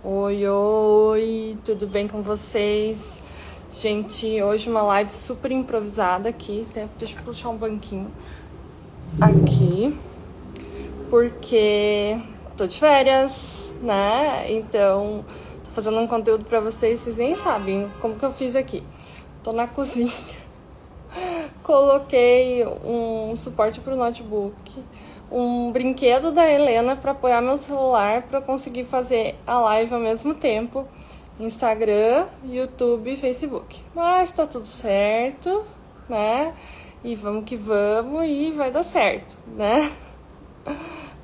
Oi, oi, tudo bem com vocês? Gente, hoje uma live super improvisada aqui, deixa eu puxar um banquinho aqui, porque tô de férias, né? Então, tô fazendo um conteúdo pra vocês nem sabem como que eu fiz aqui. Tô na cozinha, coloquei um suporte pro notebook, um brinquedo da Helena para apoiar meu celular para conseguir fazer a live ao mesmo tempo, Instagram, YouTube e Facebook. Mas tá tudo certo, né? E vamos que vamos e vai dar certo, né?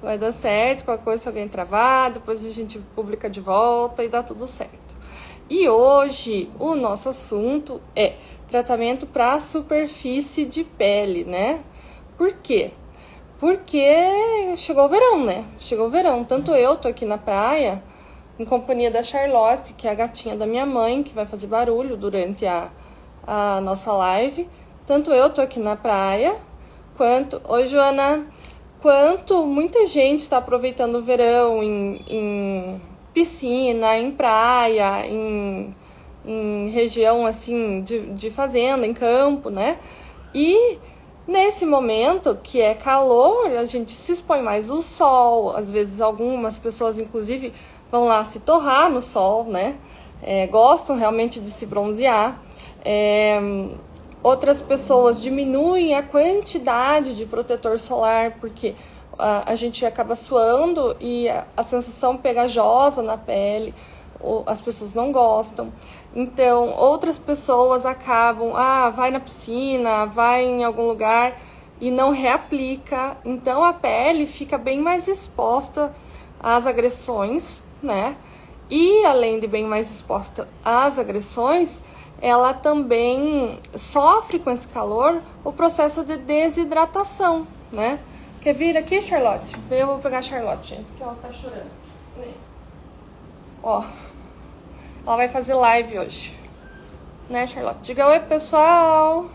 Vai dar certo, qualquer coisa se alguém travar, depois a gente publica de volta e dá tudo certo. E hoje o nosso assunto é tratamento para superfície de pele, né? Por quê? Porque chegou o verão, né? Chegou o verão. Tanto eu tô aqui na praia, em companhia da Charlotte, que é a gatinha da minha mãe, que vai fazer barulho durante a nossa live. Tanto eu tô aqui na praia, quanto... Oi, Joana! Quanto muita gente tá aproveitando o verão em piscina, em praia, em região, assim, de fazenda, em campo, né? E... nesse momento que é calor, a gente se expõe mais ao sol, às vezes algumas pessoas inclusive vão lá se torrar no sol, né? Gostam realmente de se bronzear. Outras pessoas diminuem a quantidade de protetor solar porque a gente acaba suando e a sensação pegajosa na pele, as pessoas não gostam. Então, outras pessoas acabam, vai na piscina, vai em algum lugar e não reaplica. Então, a pele fica bem mais exposta às agressões, né? E, além de bem mais exposta às agressões, ela também sofre com esse calor o processo de desidratação, né? Quer vir aqui, Charlotte? Eu vou pegar a Charlotte, gente, porque ela tá chorando. Ó. Ela vai fazer live hoje, né, Charlotte? Diga oi, pessoal!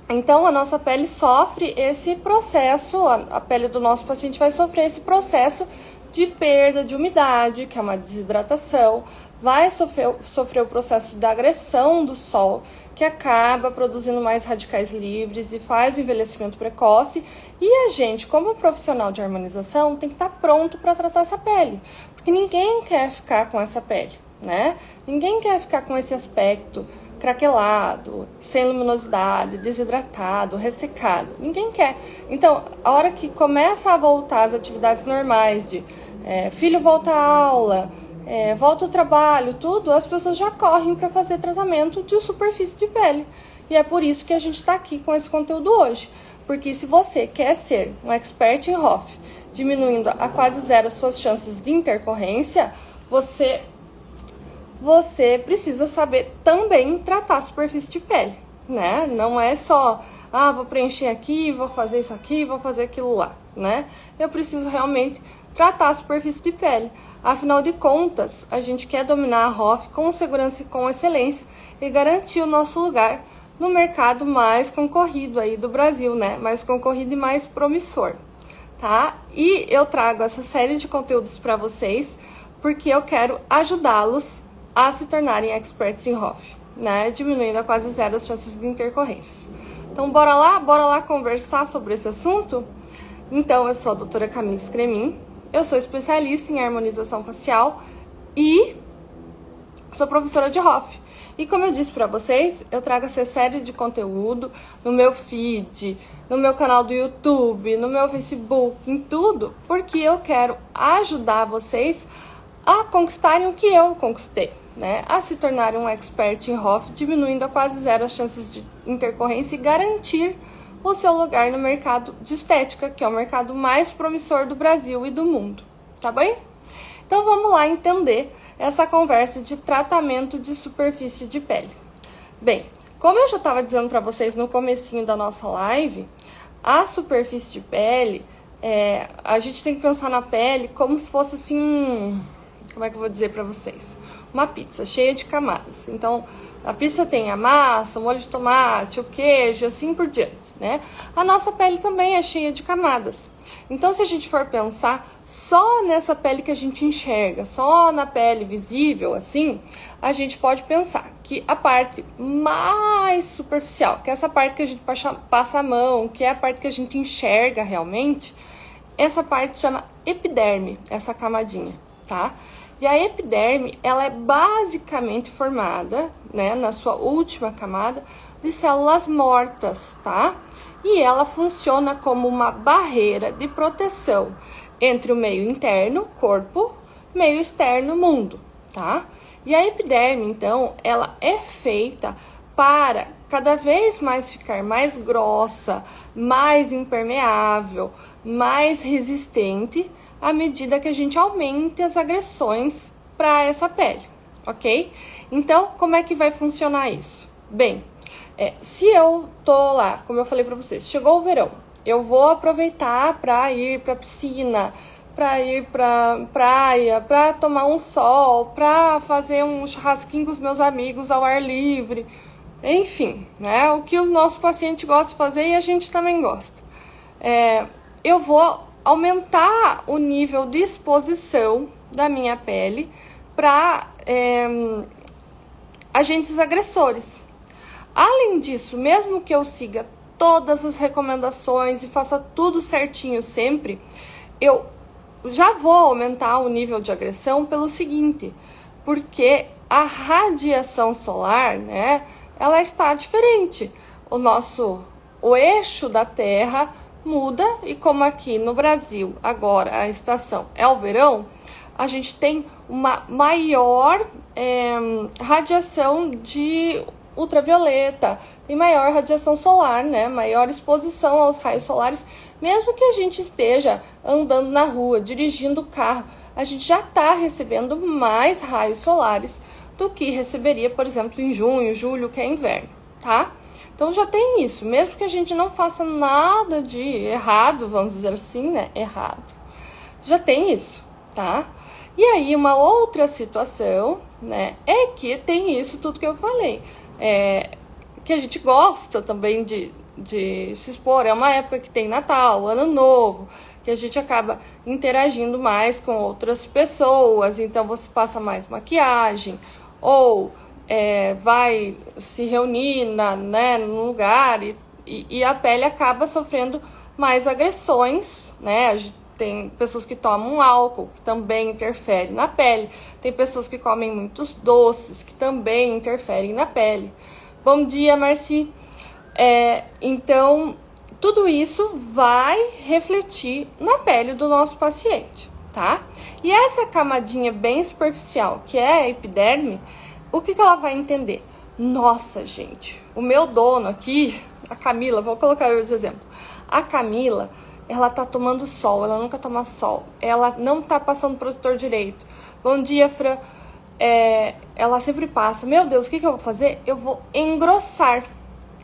Então, a nossa pele sofre esse processo, a pele do nosso paciente vai sofrer esse processo de perda de umidade, que é uma desidratação, vai sofrer o processo da agressão do sol, que acaba produzindo mais radicais livres e faz o envelhecimento precoce. E a gente, como profissional de harmonização, tem que estar pronto para tratar essa pele, porque ninguém quer ficar com essa pele, né? Ninguém quer ficar com esse aspecto craquelado, sem luminosidade, desidratado, ressecado. Ninguém quer. Então, a hora que começa a voltar as atividades normais de filho volta à aula, volta ao trabalho, tudo, as pessoas já correm para fazer tratamento de superfície de pele. E é por isso que a gente está aqui com esse conteúdo hoje. Porque se você quer ser um expert em ROF, diminuindo a quase zero as suas chances de intercorrência, você precisa saber também tratar a superfície de pele, né? Não é só, vou preencher aqui, vou fazer isso aqui, vou fazer aquilo lá, né? Eu preciso realmente tratar a superfície de pele. Afinal de contas, a gente quer dominar a ROF com segurança e com excelência e garantir o nosso lugar no mercado mais concorrido aí do Brasil, né? Mais concorrido e mais promissor, tá? E eu trago essa série de conteúdos para vocês porque eu quero ajudá-los a se tornarem experts em ROF, né? Diminuindo a quase zero as chances de intercorrências. Então, bora lá conversar sobre esse assunto? Então, eu sou a doutora Camille Scremin, eu sou especialista em harmonização facial e sou professora de ROF. E como eu disse para vocês, eu trago essa série de conteúdo no meu feed, no meu canal do YouTube, no meu Facebook, em tudo, porque eu quero ajudar vocês a conquistarem o que eu conquistei, né? A se tornarem um expert em ROF, diminuindo a quase zero as chances de intercorrência e garantir o seu lugar no mercado de estética, que é o mercado mais promissor do Brasil e do mundo, tá bem? Então vamos lá entender essa conversa de tratamento de superfície de pele. Bem, como eu já estava dizendo para vocês no comecinho da nossa live, a superfície de pele, a gente tem que pensar na pele como se fosse assim como é que eu vou dizer para vocês? Uma pizza cheia de camadas. Então, a pizza tem a massa, o molho de tomate, o queijo, assim por diante, né? A nossa pele também é cheia de camadas. Então, se a gente for pensar só nessa pele que a gente enxerga, só na pele visível, assim, a gente pode pensar que a parte mais superficial, que é essa parte que a gente passa a mão, que é a parte que a gente enxerga realmente, essa parte chama epiderme, essa camadinha, tá? E a epiderme, ela é basicamente formada, né, na sua última camada, de células mortas, tá? E ela funciona como uma barreira de proteção entre o meio interno, corpo, meio externo, mundo, tá? E a epiderme, então, ela é feita para cada vez mais ficar mais grossa, mais impermeável, mais resistente, à medida que a gente aumente as agressões para essa pele, ok? Então, como é que vai funcionar isso? Bem, se eu tô lá, como eu falei para vocês, chegou o verão, eu vou aproveitar para ir para piscina, para ir para praia, para tomar um sol, para fazer um churrasquinho com os meus amigos ao ar livre, enfim, né? O que o nosso paciente gosta de fazer e a gente também gosta. Eu vou aumentar o nível de exposição da minha pele para agentes agressores. Além disso, mesmo que eu siga todas as recomendações e faça tudo certinho sempre, eu já vou aumentar o nível de agressão pelo seguinte, porque a radiação solar, né, ela está diferente. O eixo da Terra muda e como aqui no Brasil agora a estação é o verão, a gente tem uma maior radiação de ultravioleta, tem maior radiação solar, né? Maior exposição aos raios solares, mesmo que a gente esteja andando na rua, dirigindo o carro, a gente já está recebendo mais raios solares do que receberia, por exemplo, em junho, julho, que é inverno, tá? Então já tem isso, mesmo que a gente não faça nada de errado, vamos dizer assim, né? Errado. Já tem isso, tá? E aí uma outra situação, né, é que tem isso tudo que eu falei. Que a gente gosta também de se expor, é uma época que tem Natal, Ano Novo, que a gente acaba interagindo mais com outras pessoas, então você passa mais maquiagem, ou vai se reunir num lugar e a pele acaba sofrendo mais agressões, né? Tem pessoas que tomam álcool, que também interfere na pele. Tem pessoas que comem muitos doces, que também interferem na pele. Bom dia, Marci. Então, tudo isso vai refletir na pele do nosso paciente, tá? E essa camadinha bem superficial, que é a epiderme, o que ela vai entender? Nossa, gente, o meu dono aqui, a Camila, vou colocar eu de exemplo. A Camila, ela tá tomando sol, ela nunca toma sol, ela não tá passando protetor direito. Bom dia, Fran. Ela sempre passa. Meu Deus, o que eu vou fazer? Eu vou engrossar,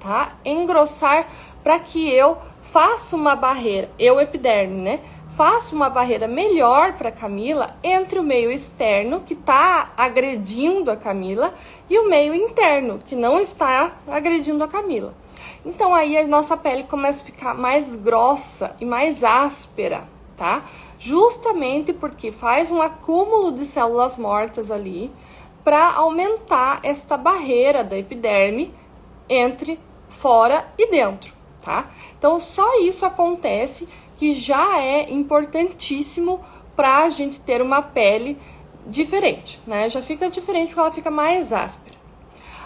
tá? Engrossar para que eu faça uma barreira, epiderme, né? Faça uma barreira melhor para Camila entre o meio externo, que tá agredindo a Camila, e o meio interno, que não está agredindo a Camila. Então aí a nossa pele começa a ficar mais grossa e mais áspera, tá? Justamente porque faz um acúmulo de células mortas ali para aumentar esta barreira da epiderme entre fora e dentro, tá? Então só isso acontece que já é importantíssimo para a gente ter uma pele diferente, né? Já fica diferente porque ela fica mais áspera.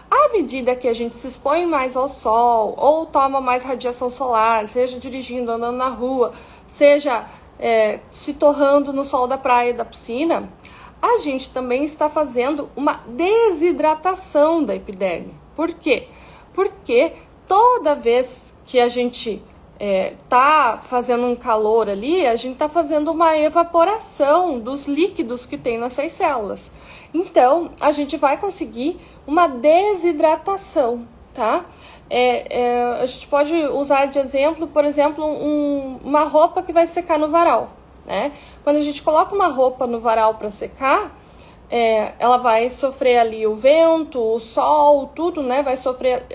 À medida que a gente se expõe mais ao sol ou toma mais radiação solar, seja dirigindo, andando na rua, seja se torrando no sol da praia e da piscina, a gente também está fazendo uma desidratação da epiderme. Por quê? Porque toda vez que a gente tá fazendo um calor ali, a gente tá fazendo uma evaporação dos líquidos que tem nessas células. Então, a gente vai conseguir uma desidratação, tá? A gente pode usar de exemplo, por exemplo, uma roupa que vai secar no varal, né? Quando a gente coloca uma roupa no varal para secar, ela vai sofrer ali o vento, o sol, tudo, né? Vai sofrer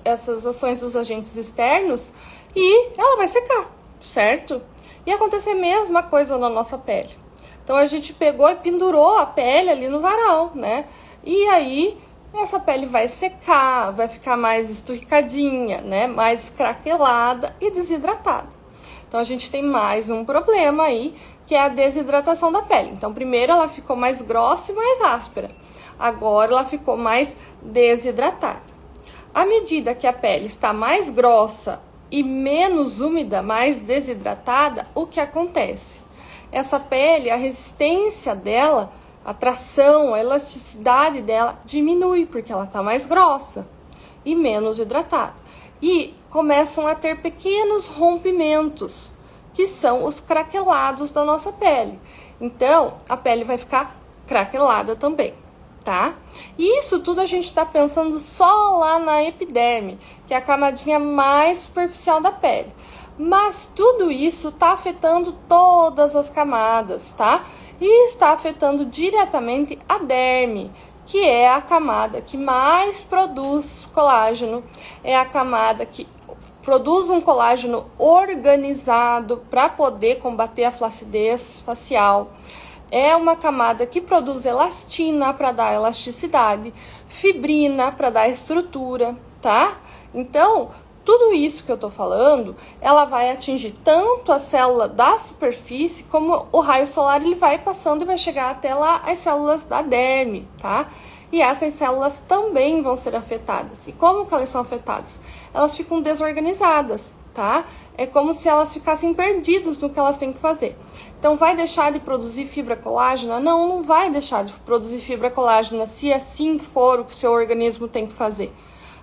essas ações dos agentes externos e ela vai secar, certo? E acontecer a mesma coisa na nossa pele. Então a gente pegou e pendurou a pele ali no varal, né? E aí essa pele vai secar, vai ficar mais esturricadinha, né? Mais craquelada e desidratada. Então a gente tem mais um problema aí, que é a desidratação da pele. Então primeiro ela ficou mais grossa e mais áspera. Agora ela ficou mais desidratada. À medida que a pele está mais grossa e menos úmida, mais desidratada, o que acontece? Essa pele, a resistência dela, a tração, a elasticidade dela diminui, porque ela está mais grossa e menos hidratada. E começam a ter pequenos rompimentos, que são os craquelados da nossa pele. Então, a pele vai ficar craquelada também, tá? E isso tudo a gente está pensando só lá na epiderme, que é a camadinha mais superficial da pele. Mas tudo isso está afetando todas as camadas, tá? E está afetando diretamente a derme, que é a camada que mais produz colágeno, é a camada que produz um colágeno organizado para poder combater a flacidez facial. É uma camada que produz elastina para dar elasticidade, fibrina para dar estrutura, tá? Então, tudo isso que eu tô falando, ela vai atingir tanto a célula da superfície, como o raio solar ele vai passando e vai chegar até lá as células da derme, tá? E essas células também vão ser afetadas. E como que elas são afetadas? Elas ficam desorganizadas, tá? É como se elas ficassem perdidas no que elas têm que fazer. Então, vai deixar de produzir fibra colágena? Não, não vai deixar de produzir fibra colágena se assim for o que o seu organismo tem que fazer.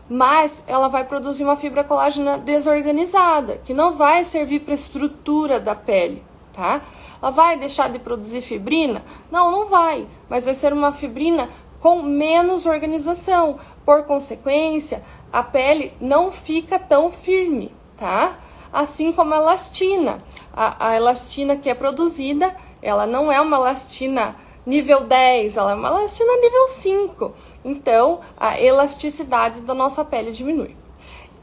Mas ela vai produzir uma fibra colágena desorganizada, que não vai servir para a estrutura da pele, tá? Ela vai deixar de produzir fibrina? Não, não vai, mas vai ser uma fibrina com menos organização. Por consequência, a pele não fica tão firme, tá? Assim como a elastina. A elastina que é produzida, ela não é uma elastina nível 10, ela é uma elastina nível 5. Então, a elasticidade da nossa pele diminui.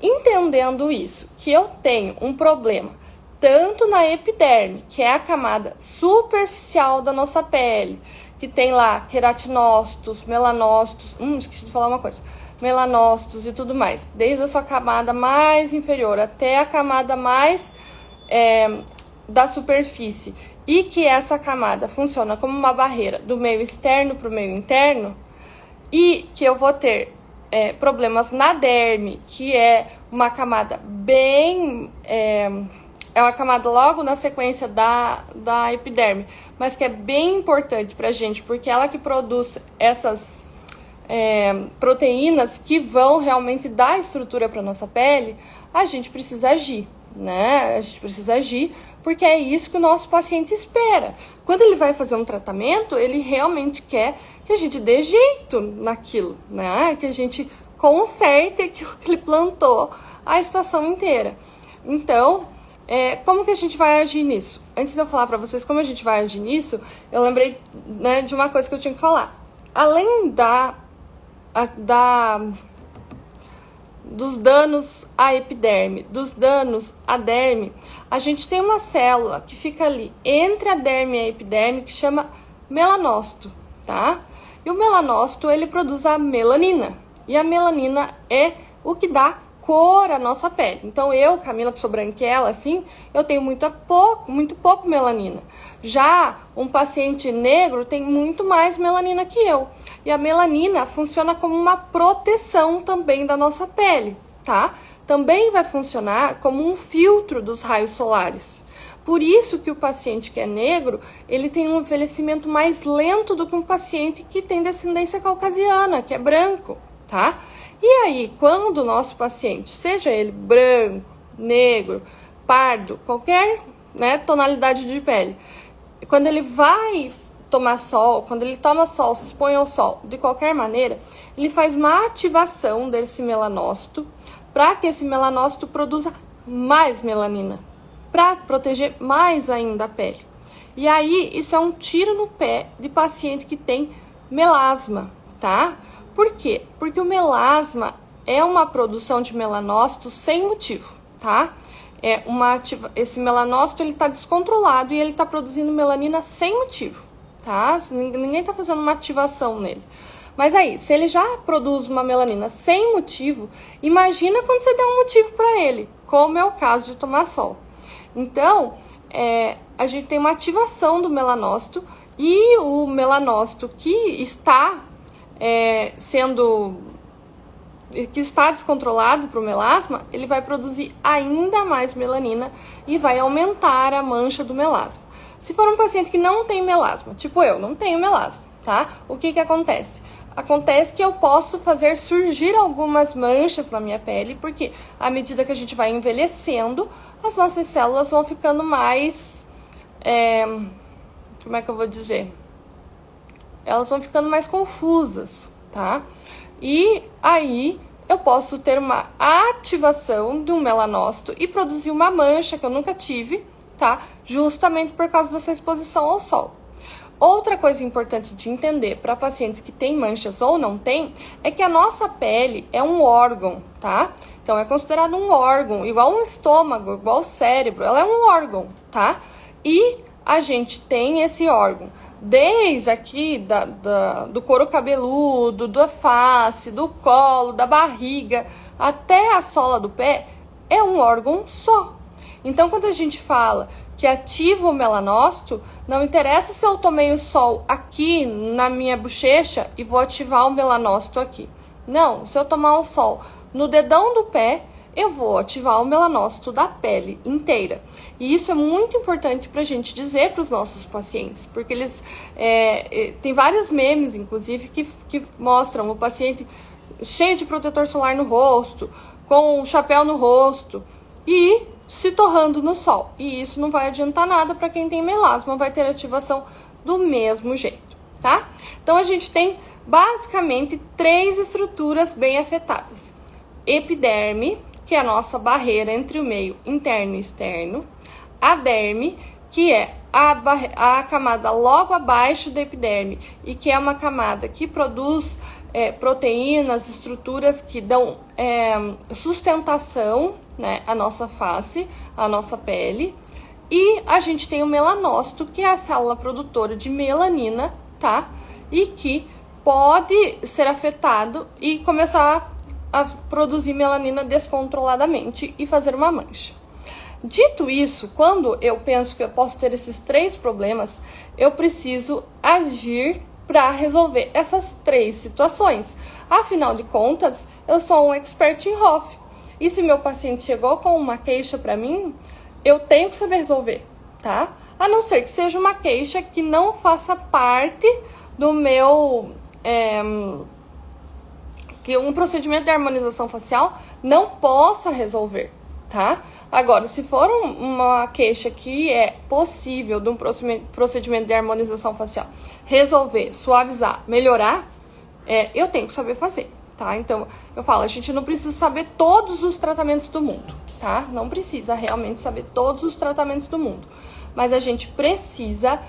Entendendo isso, que eu tenho um problema tanto na epiderme, que é a camada superficial da nossa pele, que tem lá queratinócitos, melanócitos, esqueci de falar uma coisa, melanócitos e tudo mais, desde a sua camada mais inferior até a camada mais da superfície, e que essa camada funciona como uma barreira do meio externo para o meio interno, e que eu vou ter problemas na derme, que é uma camada bem... é uma camada logo na sequência da epiderme, mas que é bem importante pra gente, porque ela que produz essas proteínas que vão realmente dar estrutura para nossa pele. A gente precisa agir, né? A gente precisa agir, porque é isso que o nosso paciente espera. Quando ele vai fazer um tratamento, ele realmente quer que a gente dê jeito naquilo, né? Que a gente conserte aquilo que ele plantou a estação inteira. Então, como que a gente vai agir nisso? Antes de eu falar pra vocês como a gente vai agir nisso, eu lembrei, né, de uma coisa que eu tinha que falar. Além dos danos à epiderme, dos danos à derme, a gente tem uma célula que fica ali entre a derme e a epiderme que chama melanócito, tá? E o melanócito, ele produz a melanina. E a melanina é o que dá cor à nossa pele. Então eu, Camila, que sou branquela, assim, eu tenho muito pouco melanina. Já um paciente negro tem muito mais melanina que eu. E a melanina funciona como uma proteção também da nossa pele, tá? Também vai funcionar como um filtro dos raios solares. Por isso que o paciente que é negro, ele tem um envelhecimento mais lento do que um paciente que tem descendência caucasiana, que é branco, tá? E aí, quando o nosso paciente, seja ele branco, negro, pardo, qualquer, né, tonalidade de pele, quando ele vai tomar sol, quando ele toma sol, se expõe ao sol, de qualquer maneira, ele faz uma ativação desse melanócito para que esse melanócito produza mais melanina, para proteger mais ainda a pele. E aí, isso é um tiro no pé de paciente que tem melasma, tá? Por quê? Porque o melasma é uma produção de melanócito sem motivo, tá? Esse melanócito, ele tá descontrolado e ele tá produzindo melanina sem motivo, tá? Ninguém tá fazendo uma ativação nele. Mas aí, se ele já produz uma melanina sem motivo, imagina quando você der um motivo para ele, como é o caso de tomar sol. Então, a gente tem uma ativação do melanócito e o melanócito que está descontrolado para o melasma, ele vai produzir ainda mais melanina e vai aumentar a mancha do melasma. Se for um paciente que não tem melasma, tipo eu, não tenho melasma, tá? O que acontece? Acontece que eu posso fazer surgir algumas manchas na minha pele, porque à medida que a gente vai envelhecendo, as nossas células vão ficando mais... como é que eu vou dizer? Elas vão ficando mais confusas, tá? E aí eu posso ter uma ativação de um melanócito e produzir uma mancha que eu nunca tive, tá? Justamente por causa dessa exposição ao sol. Outra coisa importante de entender para pacientes que têm manchas ou não têm é que a nossa pele é um órgão, tá? Então é considerado um órgão, igual um estômago, igual o cérebro, ela é um órgão, tá? E a gente tem esse órgão desde aqui do couro cabeludo, da face, do colo, da barriga, até a sola do pé, é um órgão só. Então quando a gente fala que ativa o melanócito, não interessa se eu tomei o sol aqui na minha bochecha e vou ativar o melanócito aqui. Não, se eu tomar o sol no dedão do pé, eu vou ativar o melanócito da pele inteira. E isso é muito importante pra gente dizer para os nossos pacientes, porque eles tem vários memes, inclusive, que mostram o paciente cheio de protetor solar no rosto, com um chapéu no rosto e se torrando no sol. E isso não vai adiantar nada para quem tem melasma, vai ter ativação do mesmo jeito, tá? Então a gente tem basicamente 3 estruturas bem afetadas. Epiderme, que é a nossa barreira entre o meio interno e externo. A derme, que é a camada logo abaixo da epiderme e que é uma camada que produz proteínas, estruturas que dão sustentação, né, à nossa face, à nossa pele. E a gente tem o melanócito, que é a célula produtora de melanina, tá? E que pode ser afetado e começar a produzir melanina descontroladamente e fazer uma mancha. Dito isso, quando eu penso que eu posso ter esses 3 problemas, eu preciso agir para resolver essas 3 situações. Afinal de contas, eu sou um expert em ROF. E se meu paciente chegou com uma queixa para mim, eu tenho que saber resolver, tá? A não ser que seja uma queixa que não faça parte do meu... que um procedimento de harmonização facial não possa resolver, tá? Agora, se for uma queixa que é possível de um procedimento de harmonização facial resolver, suavizar, melhorar, eu tenho que saber fazer, tá? Então, eu falo, a gente não precisa saber todos os tratamentos do mundo, tá? Não precisa realmente saber todos os tratamentos do mundo. Mas a gente precisa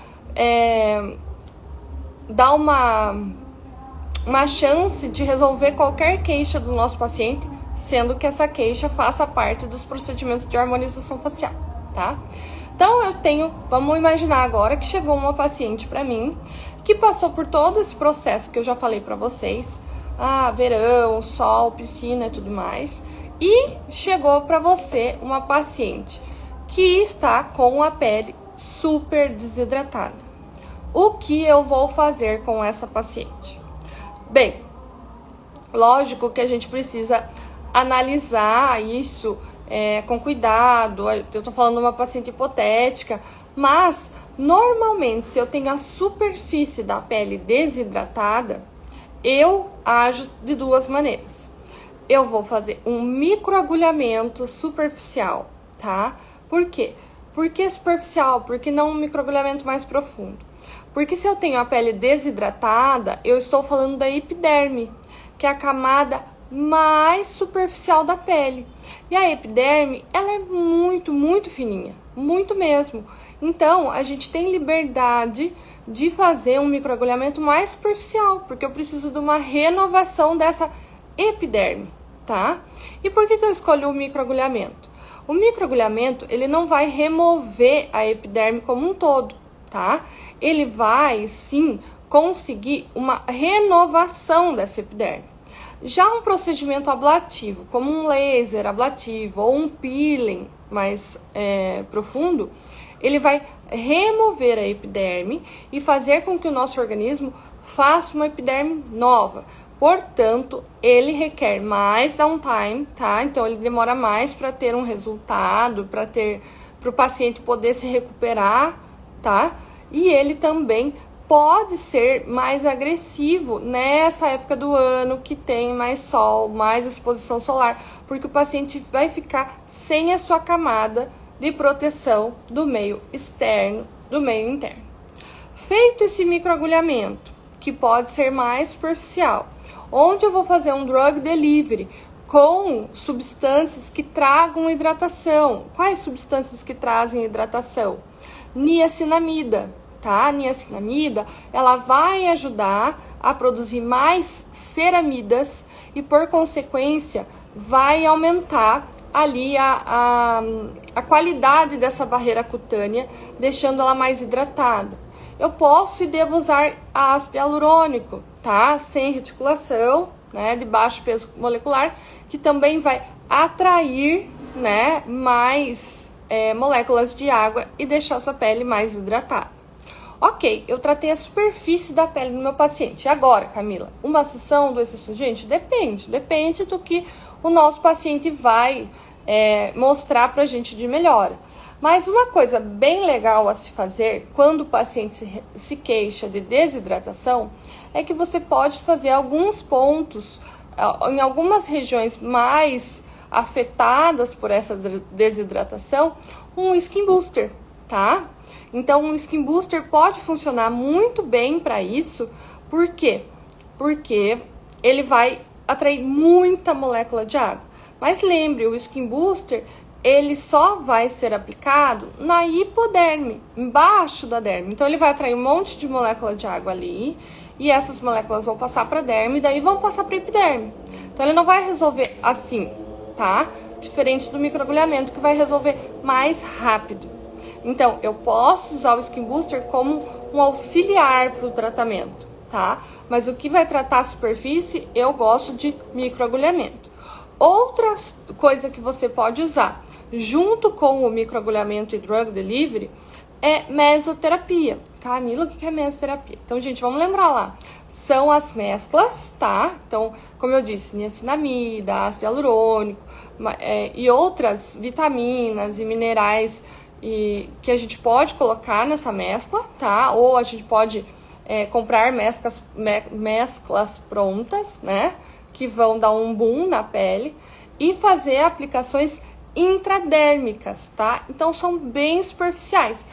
dar uma chance de resolver qualquer queixa do nosso paciente, sendo que essa queixa faça parte dos procedimentos de harmonização facial, tá? Então, vamos imaginar agora que chegou uma paciente para mim que passou por todo esse processo que eu já falei para vocês, verão, sol, piscina e tudo mais, e chegou para você uma paciente que está com a pele super desidratada. O que eu vou fazer com essa paciente? Bem, lógico que a gente precisa analisar isso com cuidado. Eu tô falando de uma paciente hipotética, mas normalmente se eu tenho a superfície da pele desidratada, eu ajo de 2 maneiras. Eu vou fazer um microagulhamento superficial, tá? Por quê? Por que superficial? Por que não um microagulhamento mais profundo? Porque se eu tenho a pele desidratada, eu estou falando da epiderme, que é a camada mais superficial da pele. E a epiderme, ela é muito, muito fininha, muito mesmo. Então, a gente tem liberdade de fazer um microagulhamento mais superficial, porque eu preciso de uma renovação dessa epiderme, tá? E por que eu escolho o microagulhamento? O microagulhamento, ele não vai remover a epiderme como um todo, tá? Ele vai, sim, conseguir uma renovação dessa epiderme. Já um procedimento ablativo, como um laser ablativo ou um peeling mais profundo, ele vai remover a epiderme e fazer com que o nosso organismo faça uma epiderme nova. Portanto, ele requer mais downtime, tá? Então, ele demora mais para ter um resultado, para o paciente poder se recuperar, tá? E ele também pode ser mais agressivo nessa época do ano que tem mais sol, mais exposição solar, porque o paciente vai ficar sem a sua camada de proteção do meio externo, do meio interno. Feito esse microagulhamento, que pode ser mais superficial, onde eu vou fazer um drug delivery com substâncias que tragam hidratação. Quais substâncias que trazem hidratação? Niacinamida, tá? A niacinamida, ela vai ajudar a produzir mais ceramidas e, por consequência, vai aumentar ali a qualidade dessa barreira cutânea, deixando ela mais hidratada. Eu posso e devo usar ácido hialurônico, tá? Sem reticulação, né? De baixo peso molecular, que também vai atrair, né? Mais moléculas de água e deixar essa pele mais hidratada. Ok, eu tratei a superfície da pele do meu paciente. E agora, Camila? Uma sessão, 2 sessões? Gente, depende do que o nosso paciente vai mostrar pra gente de melhora. Mas uma coisa bem legal a se fazer quando o paciente se queixa de desidratação é que você pode fazer alguns pontos em algumas regiões mais afetadas por essa desidratação, um skin booster, tá? Então, um skin booster pode funcionar muito bem para isso. Por quê? Porque ele vai atrair muita molécula de água. Mas lembre, o skin booster, ele só vai ser aplicado na hipoderme, embaixo da derme. Então, ele vai atrair um monte de molécula de água ali, e essas moléculas vão passar para a derme, e daí vão passar para a epiderme. Então, ele não vai resolver assim, tá? Diferente do microagulhamento, que vai resolver mais rápido. Então, eu posso usar o skin booster como um auxiliar para o tratamento, tá? Mas o que vai tratar a superfície, eu gosto de microagulhamento. Outra coisa que você pode usar junto com o microagulhamento e drug delivery é mesoterapia. Camila, o que é mesoterapia? Então, gente, vamos lembrar lá. São as mesclas, tá? Então, como eu disse, niacinamida, ácido hialurônico e outras vitaminas e minerais que a gente pode colocar nessa mescla, tá? Ou a gente pode comprar mesclas prontas, né? Que vão dar um boom na pele e fazer aplicações intradérmicas, tá? Então, são bem superficiais.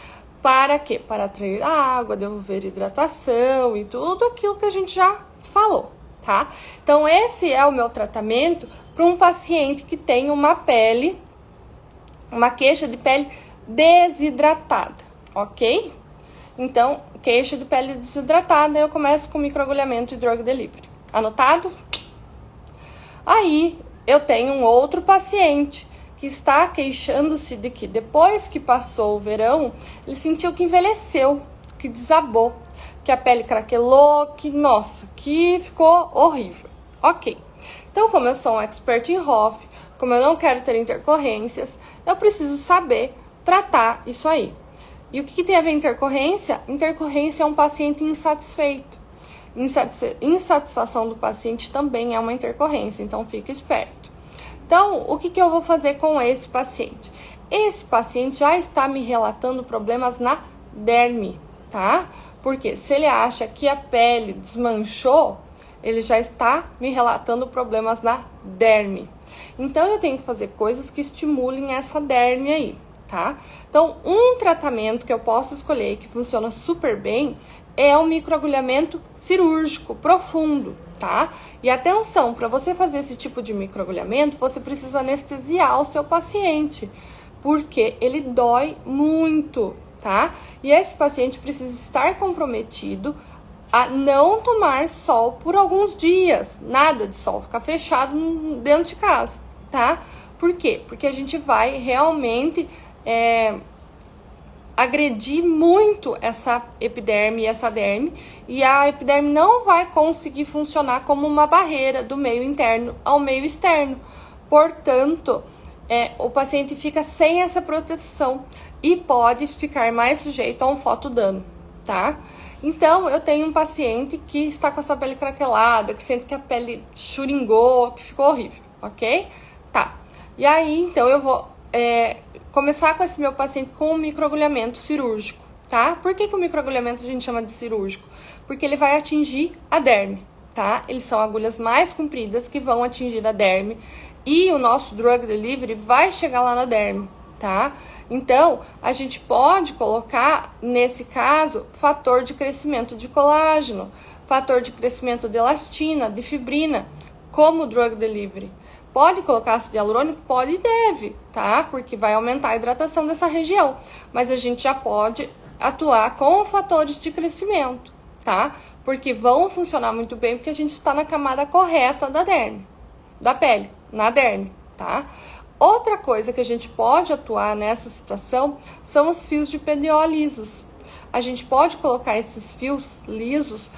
Para quê? Para atrair água, devolver hidratação e tudo aquilo que a gente já falou, tá? Então, esse é o meu tratamento para um paciente que tem uma queixa de pele desidratada, ok? Então, queixa de pele desidratada, eu começo com microagulhamento e drug delivery. Anotado? Aí, eu tenho um outro paciente que está queixando-se de que depois que passou o verão, ele sentiu que envelheceu, que desabou, que a pele craquelou, que ficou horrível. Ok. Então, como eu sou um expert em ROF, como eu não quero ter intercorrências, eu preciso saber tratar isso aí. E o que tem a ver intercorrência? Intercorrência é um paciente insatisfeito. Insatisfação do paciente também é uma intercorrência, então fica esperto. Então, o que eu vou fazer com esse paciente? Esse paciente já está me relatando problemas na derme, tá? Porque se ele acha que a pele desmanchou, ele já está me relatando problemas na derme. Então, eu tenho que fazer coisas que estimulem essa derme aí, tá? Então, um tratamento que eu posso escolher e que funciona super bem é o microagulhamento cirúrgico profundo, tá? E atenção, para você fazer esse tipo de microagulhamento, você precisa anestesiar o seu paciente, porque ele dói muito, tá? E esse paciente precisa estar comprometido a não tomar sol por alguns dias, nada de sol, ficar fechado dentro de casa, tá? Por quê? Porque a gente vai realmente agredir muito essa epiderme e essa derme, e a epiderme não vai conseguir funcionar como uma barreira do meio interno ao meio externo. Portanto, o paciente fica sem essa proteção e pode ficar mais sujeito a um fotodano, tá? Então, eu tenho um paciente que está com essa pele craquelada, que sente que a pele churingou, que ficou horrível, ok? Tá. E aí, então, eu vou começar com esse meu paciente com um microagulhamento cirúrgico, tá? Por que o microagulhamento a gente chama de cirúrgico? Porque ele vai atingir a derme, tá? Eles são agulhas mais compridas que vão atingir a derme e o nosso drug delivery vai chegar lá na derme, tá? Então, a gente pode colocar, nesse caso, fator de crescimento de colágeno, fator de crescimento de elastina, de fibrina, como drug delivery. Pode colocar ácido hialurônico? Pode e deve, tá? Porque vai aumentar a hidratação dessa região. Mas a gente já pode atuar com fatores de crescimento, tá? Porque vão funcionar muito bem porque a gente está na camada correta da derme, da pele, na derme, tá? Outra coisa que a gente pode atuar nessa situação são os fios de PDO lisos. A gente pode colocar esses fios lisos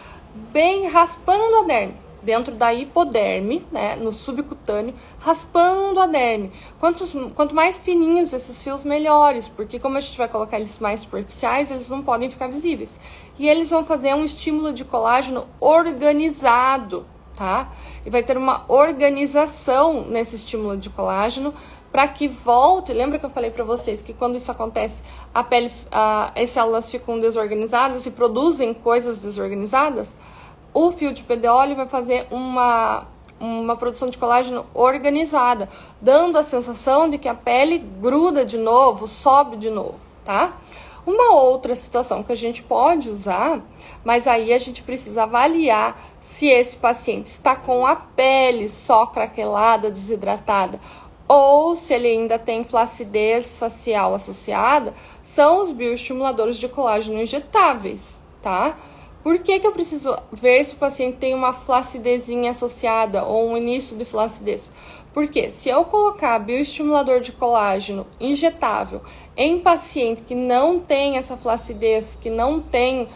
bem raspando a derme, dentro da hipoderme, né, no subcutâneo, raspando a derme. Quanto mais fininhos esses fios, melhores, porque como a gente vai colocar eles mais superficiais, eles não podem ficar visíveis. E eles vão fazer um estímulo de colágeno organizado, tá? E vai ter uma organização nesse estímulo de colágeno para que volte. Lembra que eu falei para vocês que quando isso acontece, as células ficam desorganizadas e produzem coisas desorganizadas? O fio de PDO vai fazer uma produção de colágeno organizada, dando a sensação de que a pele gruda de novo, sobe de novo, tá? Uma outra situação que a gente pode usar, mas aí a gente precisa avaliar se esse paciente está com a pele só craquelada, desidratada, ou se ele ainda tem flacidez facial associada, são os bioestimuladores de colágeno injetáveis, tá? Por que eu preciso ver se o paciente tem uma flacidezinha associada ou um início de flacidez? Porque se eu colocar bioestimulador de colágeno injetável em paciente que não tem essa flacidez, que não tem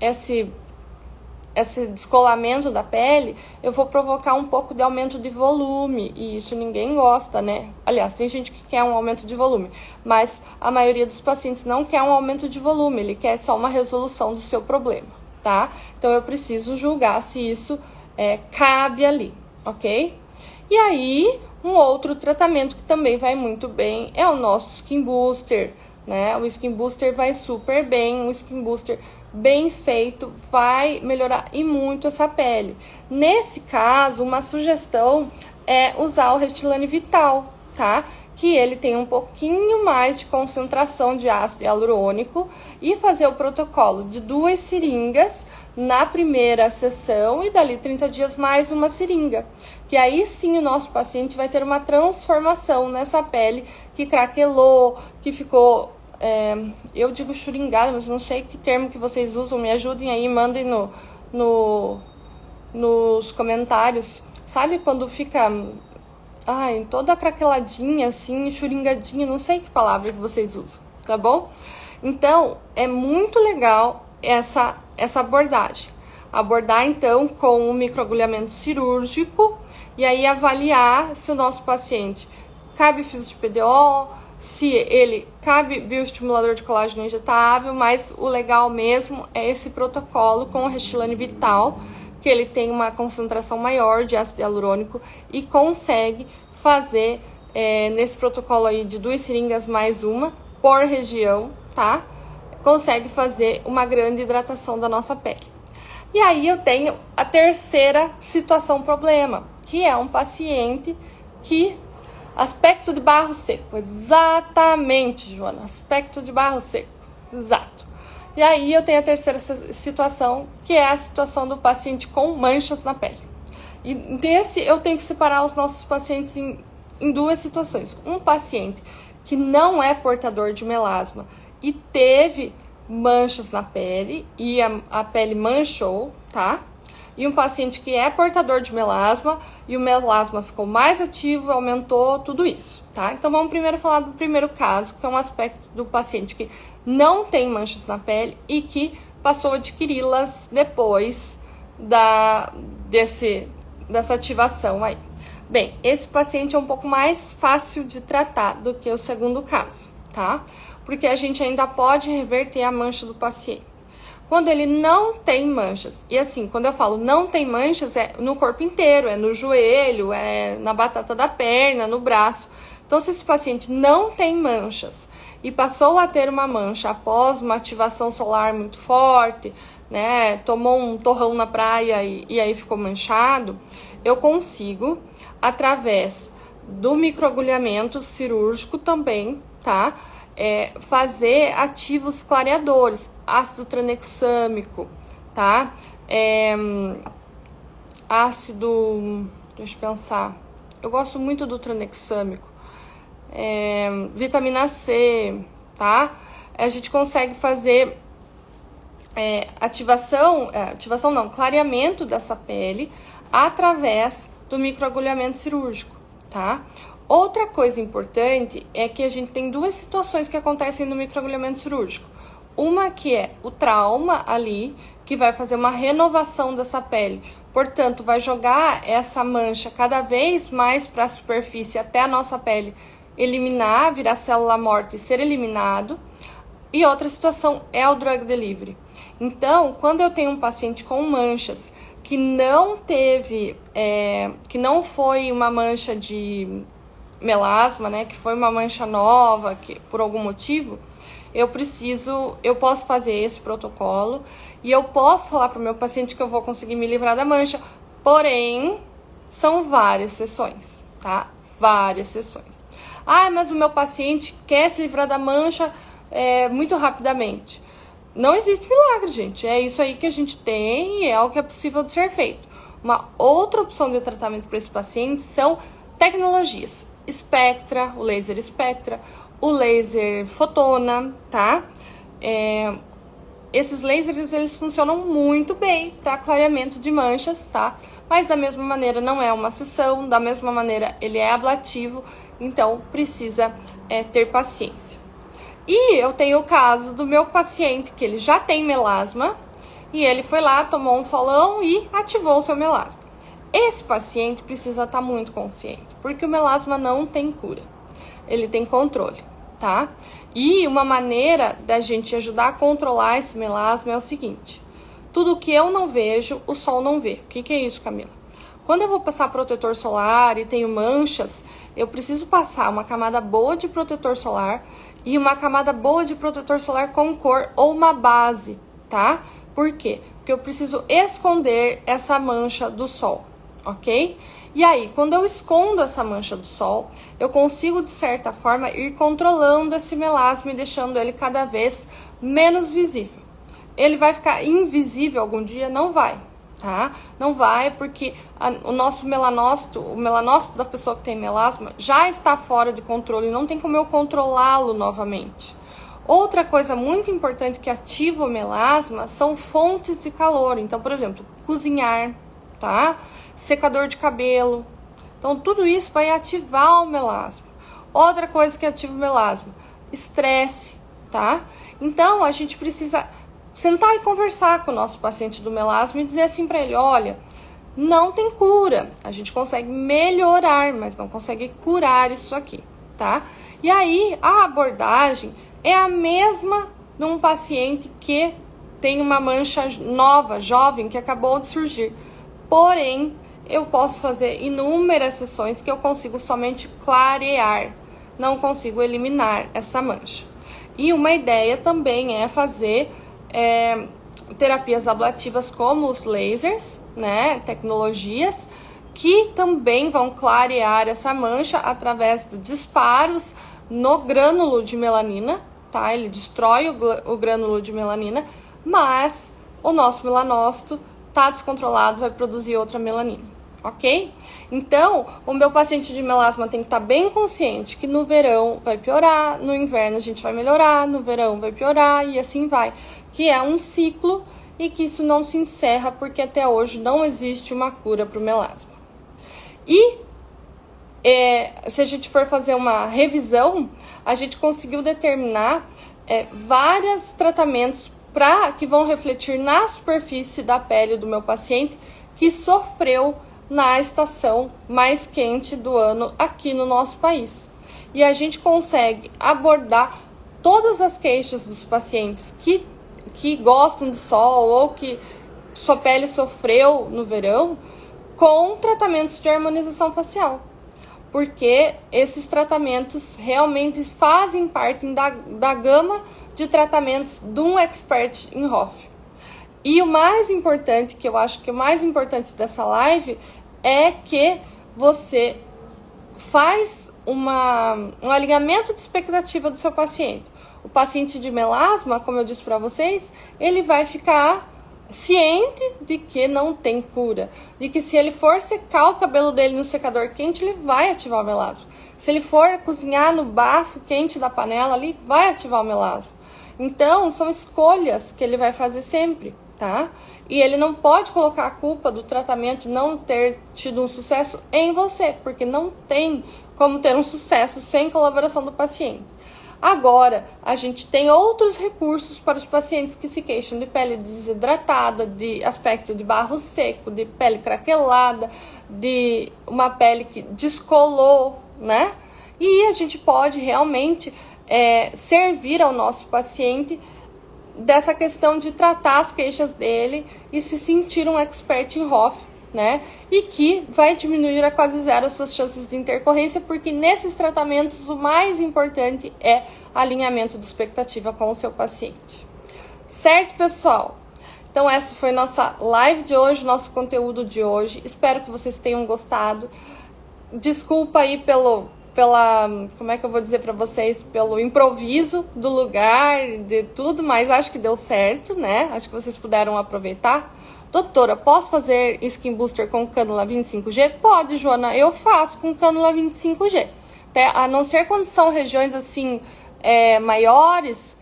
esse descolamento da pele, eu vou provocar um pouco de aumento de volume, e isso ninguém gosta, né? Aliás, tem gente que quer um aumento de volume, mas a maioria dos pacientes não quer um aumento de volume, ele quer só uma resolução do seu problema, tá? Então eu preciso julgar se isso cabe ali, ok? E aí, um outro tratamento que também vai muito bem é o nosso Skin Booster, né? O Skin Booster vai super bem, o Skin Booster bem feito vai melhorar e muito essa pele. Nesse caso, uma sugestão é usar o Restylane Vital, tá? Que ele tem um pouquinho mais de concentração de ácido hialurônico, e fazer o protocolo de 2 seringas na primeira sessão e dali 30 dias mais uma seringa. Que aí sim o nosso paciente vai ter uma transformação nessa pele que craquelou, que ficou... eu digo churingada, mas não sei que termo que vocês usam, me ajudem aí, mandem nos comentários. Sabe quando fica toda craqueladinha, assim, churingadinha, não sei que palavra que vocês usam, tá bom? Então, é muito legal essa abordagem. Abordar, então, com um microagulhamento cirúrgico, e aí avaliar se o nosso paciente cabe fios de PDO, se ele cabe bioestimulador de colágeno injetável, mas o legal mesmo é esse protocolo com o Restylane Vital, que ele tem uma concentração maior de ácido hialurônico e consegue fazer, nesse protocolo aí de 2 seringas mais uma por região, tá? Consegue fazer uma grande hidratação da nossa pele. E aí eu tenho a terceira situação problema, que é um paciente que... Aspecto de barro seco, exatamente, Joana, aspecto de barro seco, exato. E aí eu tenho a terceira situação, que é a situação do paciente com manchas na pele. E desse eu tenho que separar os nossos pacientes em 2 situações. Um paciente que não é portador de melasma e teve manchas na pele e a pele manchou, tá? E um paciente que é portador de melasma e o melasma ficou mais ativo, aumentou tudo isso, tá? Então vamos primeiro falar do primeiro caso, que é um aspecto do paciente que não tem manchas na pele e que passou a adquiri-las depois dessa ativação aí. Bem, esse paciente é um pouco mais fácil de tratar do que o segundo caso, tá? Porque a gente ainda pode reverter a mancha do paciente. Quando ele não tem manchas, e assim, quando eu falo não tem manchas, é no corpo inteiro, é no joelho, é na batata da perna, no braço. Então, se esse paciente não tem manchas e passou a ter uma mancha após uma ativação solar muito forte, né, tomou um torrão na praia e aí ficou manchado, eu consigo, através do microagulhamento cirúrgico também, tá? Fazer ativos clareadores, ácido tranexâmico, tá? Deixa eu pensar, eu gosto muito do tranexâmico, vitamina C, tá? A gente consegue fazer clareamento dessa pele através do microagulhamento cirúrgico, tá? Outra coisa importante é que a gente tem duas situações que acontecem no microagulhamento cirúrgico. Uma que é o trauma ali, que vai fazer uma renovação dessa pele, portanto, vai jogar essa mancha cada vez mais para a superfície até a nossa pele eliminar, virar célula morta e ser eliminado. E outra situação é o drug delivery. Então, quando eu tenho um paciente com manchas que não teve, que não foi uma mancha de melasma, né, que foi uma mancha nova, que por algum motivo, eu posso fazer esse protocolo e eu posso falar para o meu paciente que eu vou conseguir me livrar da mancha, porém, são várias sessões, tá? Várias sessões. Ah, mas o meu paciente quer se livrar da mancha muito rapidamente. Não existe milagre, gente. É isso aí que a gente tem e é o que é possível de ser feito. Uma outra opção de tratamento para esse paciente são tecnologias. Spectra, o laser Spectra, o laser Fotona, tá? Esses lasers, eles funcionam muito bem para clareamento de manchas, tá? Mas da mesma maneira não é uma sessão, da mesma maneira ele é ablativo, então precisa ter paciência. E eu tenho o caso do meu paciente que ele já tem melasma e ele foi lá, tomou um solão e ativou o seu melasma. Esse paciente precisa estar muito consciente, porque o melasma não tem cura, ele tem controle, tá? E uma maneira da gente ajudar a controlar esse melasma é o seguinte: tudo que eu não vejo, o sol não vê. O que é isso, Camila? Quando eu vou passar protetor solar e tenho manchas, eu preciso passar uma camada boa de protetor solar e uma camada boa de protetor solar com cor ou uma base, tá? Por quê? Porque eu preciso esconder essa mancha do sol, ok? E aí, quando eu escondo essa mancha do sol, eu consigo, de certa forma, ir controlando esse melasma e deixando ele cada vez menos visível. Ele vai ficar invisível algum dia? Não vai, tá? Não vai, porque o nosso melanócito, o melanócito da pessoa que tem melasma, já está fora de controle, não tem como eu controlá-lo novamente. Outra coisa muito importante que ativa o melasma são fontes de calor. Então, por exemplo, cozinhar, tá? Secador de cabelo. Então, tudo isso vai ativar o melasma. Outra coisa que ativa o melasma, estresse, tá? Então, a gente precisa sentar e conversar com o nosso paciente do melasma e dizer assim para ele: olha, não tem cura, a gente consegue melhorar, mas não consegue curar isso aqui, tá? E aí, a abordagem é a mesma de um paciente que tem uma mancha nova, jovem, que acabou de surgir. Porém, eu posso fazer inúmeras sessões que eu consigo somente clarear, não consigo eliminar essa mancha. E uma ideia também é fazer terapias ablativas como os lasers, né, tecnologias, que também vão clarear essa mancha através de disparos no grânulo de melanina, tá? Ele destrói o grânulo de melanina, mas o nosso melanócito tá descontrolado, vai produzir outra melanina, ok? Então, o meu paciente de melasma tem que estar bem consciente que no verão vai piorar, no inverno a gente vai melhorar, no verão vai piorar e assim vai. Que é um ciclo e que isso não se encerra porque até hoje não existe uma cura para o melasma. E se a gente for fazer uma revisão, a gente conseguiu determinar vários tratamentos que vão refletir na superfície da pele do meu paciente que sofreu na estação mais quente do ano aqui no nosso país. E a gente consegue abordar todas as queixas dos pacientes que gostam do sol ou que sua pele sofreu no verão com tratamentos de harmonização facial. Porque esses tratamentos realmente fazem parte da gama de tratamentos de um expert em Hoff. E o mais importante, que eu acho que o mais importante dessa live, é que você faz um alinhamento de expectativa do seu paciente. O paciente de melasma, como eu disse para vocês, ele vai ficar ciente de que não tem cura, de que se ele for secar o cabelo dele no secador quente, ele vai ativar o melasma. Se ele for cozinhar no bafo quente da panela, ele vai ativar o melasma. Então, são escolhas que ele vai fazer sempre, tá? E ele não pode colocar a culpa do tratamento não ter tido um sucesso em você, porque não tem como ter um sucesso sem colaboração do paciente. Agora, a gente tem outros recursos para os pacientes que se queixam de pele desidratada, de aspecto de barro seco, de pele craquelada, de uma pele que descolou, né? E a gente pode realmente servir ao nosso paciente dessa questão de tratar as queixas dele e se sentir um expert em Hoff, né? E que vai diminuir a quase zero as suas chances de intercorrência, porque nesses tratamentos o mais importante é alinhamento de expectativa com o seu paciente. Certo, pessoal? Então essa foi nossa live de hoje, nosso conteúdo de hoje. Espero que vocês tenham gostado. Desculpa aí como é que eu vou dizer para vocês, pelo improviso do lugar, de tudo, mas acho que deu certo, né? Acho que vocês puderam aproveitar. Doutora, posso fazer Skin Booster com cânula 25G? Pode, Joana, eu faço com cânula 25G. A não ser quando são regiões assim maiores,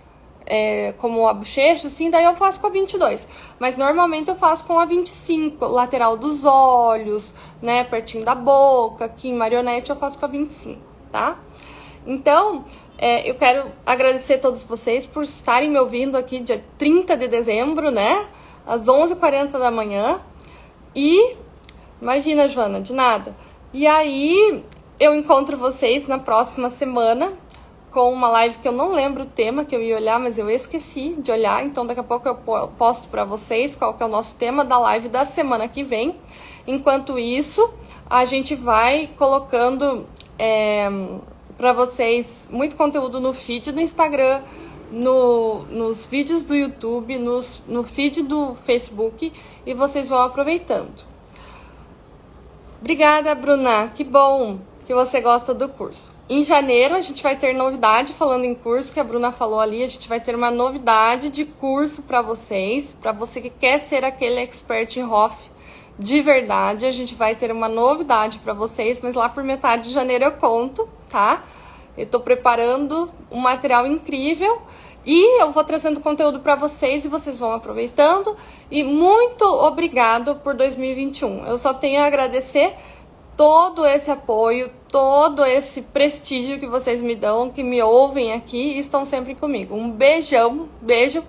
como a bochecha, assim, daí eu faço com a 22. Mas normalmente eu faço com a 25, lateral dos olhos, né, pertinho da boca, aqui em marionete eu faço com a 25, tá? Então, eu quero agradecer a todos vocês por estarem me ouvindo aqui dia 30 de dezembro, né, às 11h40 da manhã. E, imagina, Joana, de nada. E aí, eu encontro vocês na próxima semana com uma live que eu não lembro o tema que eu ia olhar, mas eu esqueci de olhar, então daqui a pouco eu posto para vocês qual que é o nosso tema da live da semana que vem. Enquanto isso, a gente vai colocando para vocês muito conteúdo no feed do Instagram, nos vídeos do YouTube, no feed do Facebook, e vocês vão aproveitando. Obrigada, Bruna, que bom que você gosta do curso. Em janeiro a gente vai ter novidade, falando em curso, que a Bruna falou ali, a gente vai ter uma novidade de curso para vocês, para você que quer ser aquele expert em Hoff de verdade. A gente vai ter uma novidade para vocês, mas lá por metade de janeiro eu conto, tá? Eu tô preparando um material incrível e eu vou trazendo conteúdo para vocês e vocês vão aproveitando. E muito obrigado por 2021. Eu só tenho a agradecer todo esse apoio, todo esse prestígio que vocês me dão, que me ouvem aqui e estão sempre comigo. Um beijão, beijo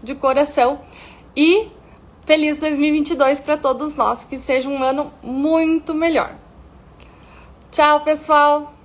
de coração e feliz 2022 para todos nós, que seja um ano muito melhor. Tchau, pessoal!